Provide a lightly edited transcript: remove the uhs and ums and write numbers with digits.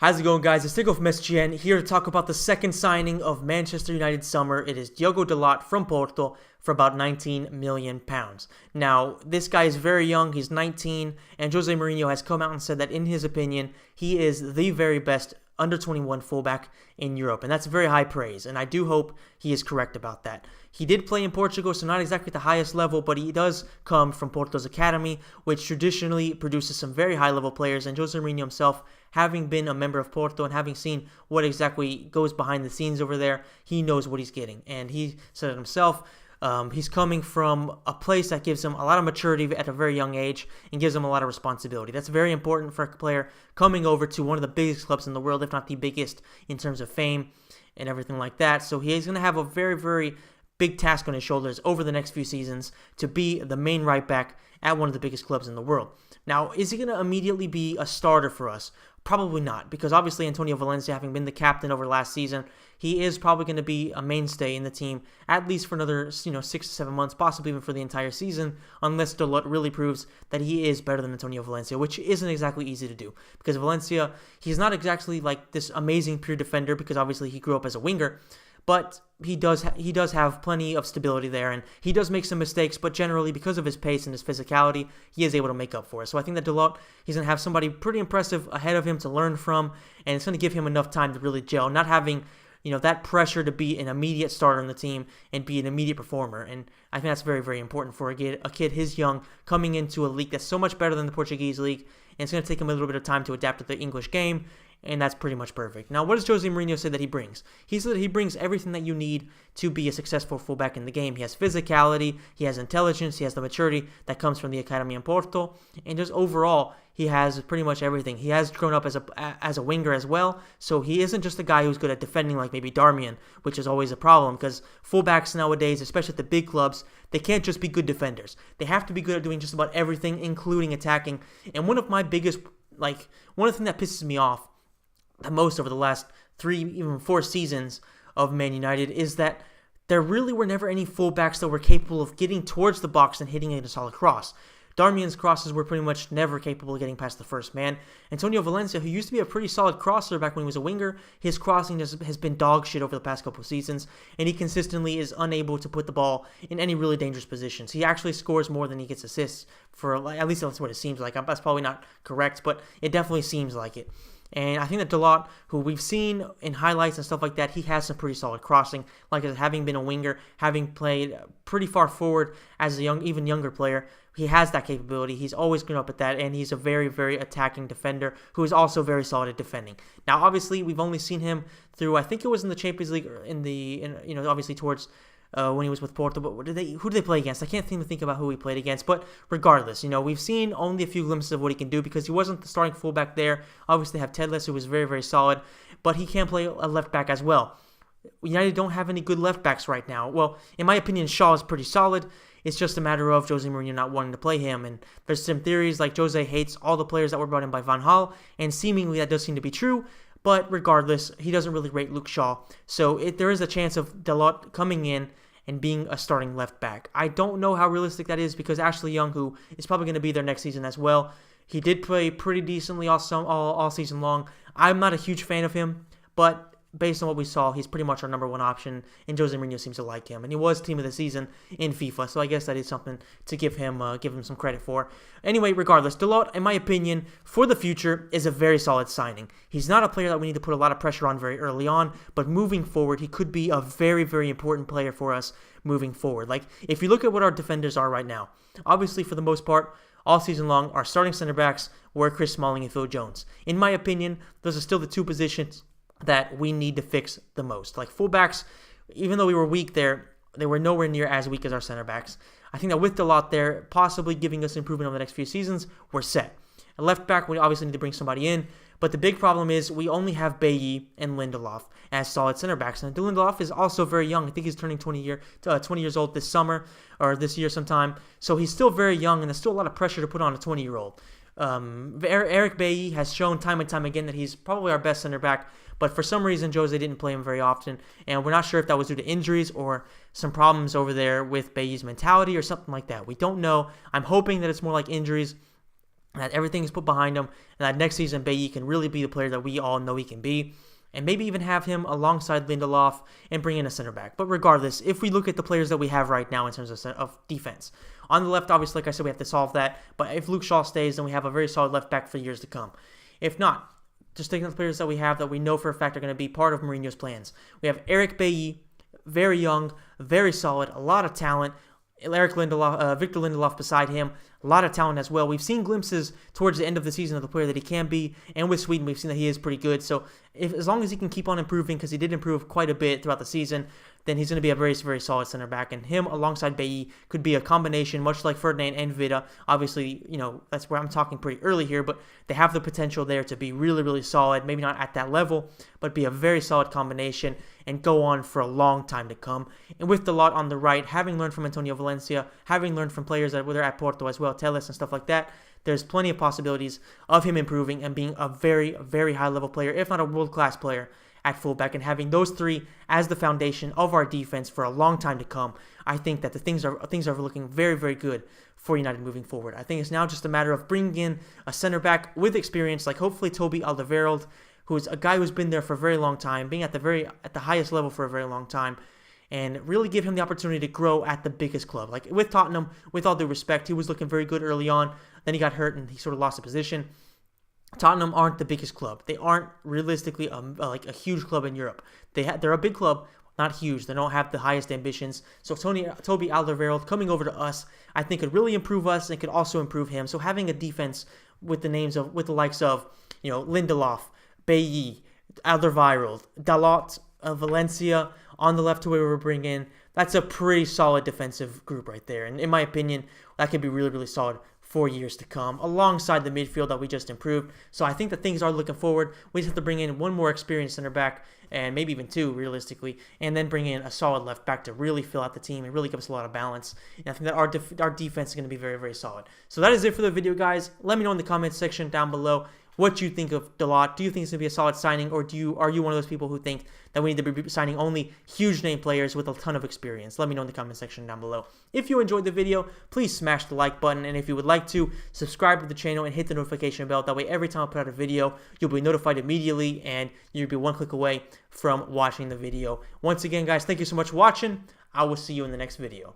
How's it going, guys? It's Diogo from SGN here to talk about the second signing of Manchester United summer. It is Diogo Dalot from Porto for about £19 million. Now, this guy is very young. He's 19, and Jose Mourinho has come out and said that, in his opinion, he is the very best under-21 fullback in Europe, and that's very high praise, and I do hope he is correct about that. He did play in Portugal, so not exactly at the highest level, but he does come from Porto's academy, which traditionally produces some very high-level players, and Jose Mourinho himself, having been a member of Porto and having seen what exactly goes behind the scenes over there, he knows what he's getting, and he said it himself. He's coming from a place that gives him a lot of maturity at a very young age and gives him a lot of responsibility. That's very important for a player coming over to one of the biggest clubs in the world, if not the biggest in terms of fame and everything like that. So he's going to have a very, very big task on his shoulders over the next few seasons to be the main right back at one of the biggest clubs in the world. Now, is he going to immediately be a starter for us? Probably not, because obviously Antonio Valencia, having been the captain over last season, he is probably going to be a mainstay in the team at least for another 6 to 7 months, possibly even for the entire season, unless Dalot really proves that he is better than Antonio Valencia, which isn't exactly easy to do, because Valencia, he's not exactly like this amazing pure defender, because obviously he grew up as a winger, but he does have plenty of stability there, and he does make some mistakes, but generally, because of his pace and his physicality, he is able to make up for it. So I think that Dalot, he's going to have somebody pretty impressive ahead of him to learn from, and it's going to give him enough time to really gel, not having that pressure to be an immediate starter in the team and be an immediate performer. And I think that's very, very important for a kid his young, coming into a league that's so much better than the Portuguese league, and it's going to take him a little bit of time to adapt to the English game, and that's pretty much perfect. Now, what does Jose Mourinho say that he brings? He said that he brings everything that you need to be a successful fullback in the game. He has physicality, he has intelligence, he has the maturity that comes from the academy in Porto, and just overall, he has pretty much everything. He has grown up as a winger as well, so he isn't just a guy who's good at defending like maybe Darmian, which is always a problem, because fullbacks nowadays, especially at the big clubs, they can't just be good defenders. They have to be good at doing just about everything, including attacking. And one of the things that pisses me off the most over the last 3, even 4 seasons of Man United is that there really were never any fullbacks that were capable of getting towards the box and hitting it a solid cross. Darmian's crosses were pretty much never capable of getting past the first man. Antonio Valencia, who used to be a pretty solid crosser back when he was a winger, his crossing has been dog shit over the past couple of seasons, and he consistently is unable to put the ball in any really dangerous positions. He actually scores more than he gets assists, at least that's what it seems like. That's probably not correct, but it definitely seems like it. And I think that Dalot, who we've seen in highlights and stuff like that, he has some pretty solid crossing. Like having been a winger, having played pretty far forward as a even younger player, he has that capability. He's always grown up at that, and he's a very, very attacking defender who is also very solid at defending. Now, obviously, we've only seen him through, I think it was in the Champions League, obviously towards when he was with Porto, but who did they play against? I can't seem to think about who he played against, but regardless, we've seen only a few glimpses of what he can do because he wasn't the starting fullback there. Obviously, they have Tedless, who was very, very solid, but he can play a left back as well. United don't have any good left backs right now. Well, in my opinion, Shaw is pretty solid. It's just a matter of Jose Mourinho not wanting to play him, and there's some theories like Jose hates all the players that were brought in by Van Gaal, and seemingly that does seem to be true. But regardless, he doesn't really rate Luke Shaw, so there is a chance of Dalot coming in and being a starting left back. I don't know how realistic that is because Ashley Young, who is probably going to be there next season as well, he did play pretty decently all season long. I'm not a huge fan of him, but based on what we saw, he's pretty much our number one option, and Jose Mourinho seems to like him. And he was team of the season in FIFA, so I guess that is something to give him some credit for. Anyway, regardless, Dalot, in my opinion, for the future, is a very solid signing. He's not a player that we need to put a lot of pressure on very early on, but moving forward, he could be a very, very important player for us moving forward. Like, if you look at what our defenders are right now, obviously, for the most part, all season long, our starting center backs were Chris Smalling and Phil Jones. In my opinion, those are still the two positions that we need to fix the most. Like fullbacks, even though we were weak there, they were nowhere near as weak as our center backs. I think that with Dalot there, possibly giving us improvement over the next few seasons, we're set. At left back, we obviously need to bring somebody in, but the big problem is we only have Bailly and Lindelof as solid center backs. And Lindelof is also very young. I think he's turning 20 years old this summer, or this year sometime. So he's still very young, and there's still a lot of pressure to put on a 20-year-old. Eric Bailly has shown time and time again that he's probably our best center back, but for some reason Jose didn't play him very often, and we're not sure if that was due to injuries or some problems over there with Bailly's mentality or something like that. We don't know. I'm hoping that it's more like injuries, that everything is put behind him, and that next season Bailly can really be the player that we all know he can be, and maybe even have him alongside Lindelof and bring in a center back. But regardless, if we look at the players that we have right now in terms of defense, on the left, obviously, like I said, we have to solve that. But if Luke Shaw stays, then we have a very solid left back for years to come. If not, just taking the players that we have that we know for a fact are going to be part of Mourinho's plans. We have Eric Bailly, very young, very solid, a lot of talent. Victor Lindelof beside him, a lot of talent as well. We've seen glimpses towards the end of the season of the player that he can be, and with Sweden, we've seen that he is pretty good. So as long as he can keep on improving, because he did improve quite a bit throughout the season, then he's going to be a very, very solid center back. And him alongside Bailly could be a combination, much like Ferdinand and Vida. Obviously, that's where I'm talking pretty early here, but they have the potential there to be really, really solid. Maybe not at that level, but be a very solid combination and go on for a long time to come. And with Dalot on the right, having learned from Antonio Valencia, having learned from players that were at Porto as well, Telles and stuff like that, there's plenty of possibilities of him improving and being a very, very high-level player, if not a world-class player at fullback, and having those three as the foundation of our defense for a long time to come. I think that the things are looking very, very good for United moving forward. I think it's now just a matter of bringing in a center back with experience, like hopefully Toby Alderweireld, who's a guy who's been there for a very long time, being at the highest level for a very long time, and really give him the opportunity to grow at the biggest club. Like with Tottenham, with all due respect, he was looking very good early on. Then he got hurt and he sort of lost the position. Tottenham aren't the biggest club. They aren't realistically like a huge club in Europe. They're a big club, not huge. They don't have the highest ambitions. So Toby Alderweireld coming over to us, I think could really improve us and could also improve him. So having a defense with the likes of Lindelof, Bailly, Alderweireld, Dalot, Valencia on the left, whoever we bring in, that's a pretty solid defensive group right there. And in my opinion, that could be really, really solid for years to come, alongside the midfield that we just improved. So I think that things are looking forward. We just have to bring in one more experienced center back, and maybe even two, realistically, and then bring in a solid left back to really fill out the team and really give us a lot of balance. And I think that our defense is going to be very, very solid. So that is it for the video, guys. Let me know in the comments section down below what you think of Dalot. Do you think it's going to be a solid signing, or are you one of those people who think that we need to be signing only huge name players with a ton of experience? Let me know in the comment section down below. If you enjoyed the video, please smash the like button, and if you would like to, subscribe to the channel and hit the notification bell. That way, every time I put out a video, you'll be notified immediately, and you'll be one click away from watching the video. Once again, guys, thank you so much for watching. I will see you in the next video.